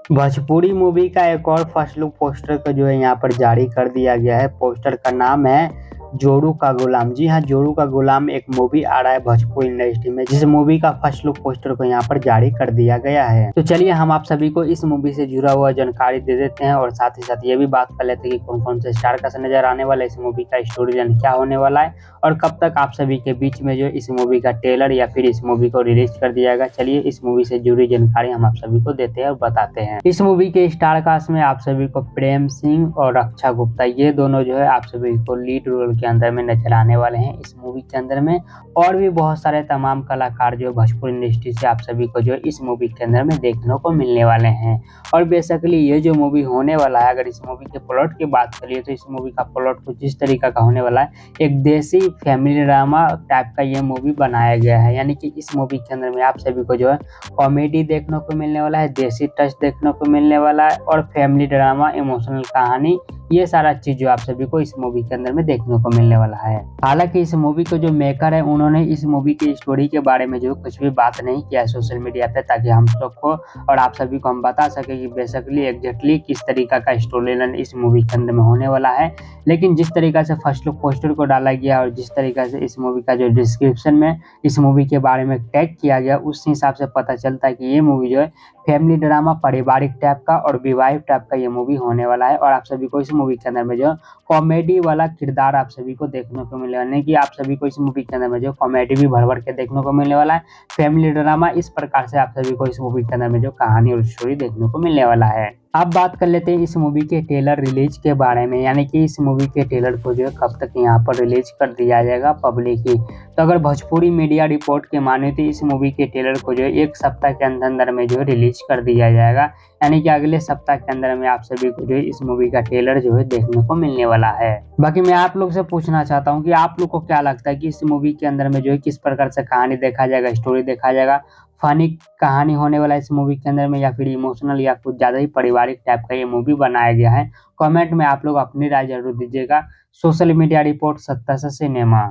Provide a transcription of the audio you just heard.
Bhojpuri movie का एक और फर्स्ट लुक पोस्टर को जो है यहाँ पर जारी कर दिया गया है। पोस्टर का नाम है जोरू का गुलाम। जी हाँ, जोरू का गुलाम एक मूवी आ रहा है भोजपुरी इंडस्ट्री में, जिस मूवी का फर्स्ट लुक पोस्टर को यहाँ पर जारी कर दिया गया है। तो चलिए हम आप सभी को इस मूवी से जुड़ा हुआ जानकारी दे देते हैं और साथ ही साथ ये भी बात कर लेते हैं कि कौन कौन से स्टार का नजर आने वाला है, इस मूवी का स्टोरी लाइन क्या होने वाला है और कब तक आप सभी के बीच में जो इस मूवी का ट्रेलर या फिर इस मूवी को रिलीज कर दिया जाएगा। चलिए इस मूवी से जुड़ी जानकारी हम आप सभी को देते हैं और बताते हैं। इस मूवी के स्टार कास्ट में आप सभी को प्रेम सिंह और रक्षा गुप्ता, ये दोनों जो है आप सभी को लीड रोल के अंदर में नजर आने वाले हैं इस मूवी के अंदर में। और भी बहुत सारे तमाम कलाकार जो भोजपुरी इंडस्ट्री से आप सभी को जो इस मूवी के अंदर में देखने को मिलने वाले हैं। और बेसिकली ये जो मूवी होने वाला है, अगर इस मूवी के प्लॉट की बात करिए तो इस मूवी का प्लॉट कुछ इस तरीका का होने वाला है। एक देसी फैमिली ड्रामा टाइप का ये मूवी बनाया गया है, यानी कि इस मूवी के अंदर में आप सभी को जो है कॉमेडी देखने को मिलने वाला है, देसी टच देखने को मिलने वाला है और फैमिली ड्रामा, इमोशनल कहानी, ये सारा चीज जो आप सभी को इस मूवी के अंदर में देखने को मिलने वाला है। हालांकि इस मूवी को जो मेकर है उन्होंने इस मूवी की स्टोरी के बारे में जो कुछ भी बात नहीं किया है सोशल मीडिया पे, ताकि हम लोग को और आप सभी को हम बता सके कि बेसिकली एग्जैक्टली किस तरीका का स्टोरी लाइन इस मूवी के अंदर में होने वाला है। लेकिन जिस तरीका से फर्स्ट लुक पोस्टर को डाला गया और जिस तरीका से इस मूवी का जो डिस्क्रिप्शन में इस मूवी के बारे में टैग किया गया, उस हिसाब से पता चलता है कि ये मूवी जो है फैमिली ड्रामा, पारिवारिक टाइप का और विवाहित टाइप का ये मूवी होने वाला है। और आप सभी को इस मूवी के अंदर में जो कॉमेडी वाला किरदार आप सभी को देखने को मिलने वाला है, कि आप सभी को इस मूवी के अंदर में जो कॉमेडी भी भर भर के देखने को मिलने वाला है, फैमिली ड्रामा, इस प्रकार से आप सभी को इस मूवी के अंदर में जो कहानी और स्टोरी देखने को मिलने वाला है। अब बात कर लेते हैं इस मूवी के ट्रेलर रिलीज के बारे में, यानी कि इस मूवी के ट्रेलर को जो है कब तक यहाँ पर रिलीज कर दिया जाएगा पब्लिक ही। तो अगर भोजपुरी मीडिया रिपोर्ट के माने तो इस मूवी के ट्रेलर को जो है एक सप्ताह के अंदर में जो है रिलीज कर दिया जाएगा, यानी कि अगले सप्ताह के अंदर में आप सभी को जो है इस मूवी का ट्रेलर जो है देखने को मिलने वाला है। बाकी मैं आप लोग से पूछना चाहता हूँ कि आप लोग को क्या लगता है कि इस मूवी के अंदर में जो है किस प्रकार से कहानी देखा जाएगा, स्टोरी देखा जाएगा, फनी कहानी होने वाला है इस मूवी के अंदर में, या फिर इमोशनल या कुछ ज्यादा ही पारिवारिक टाइप का ये मूवी बनाया गया है। कमेंट में आप लोग अपनी राय जरूर दीजिएगा। सोशल मीडिया रिपोर्ट सत्ता से सिनेमा।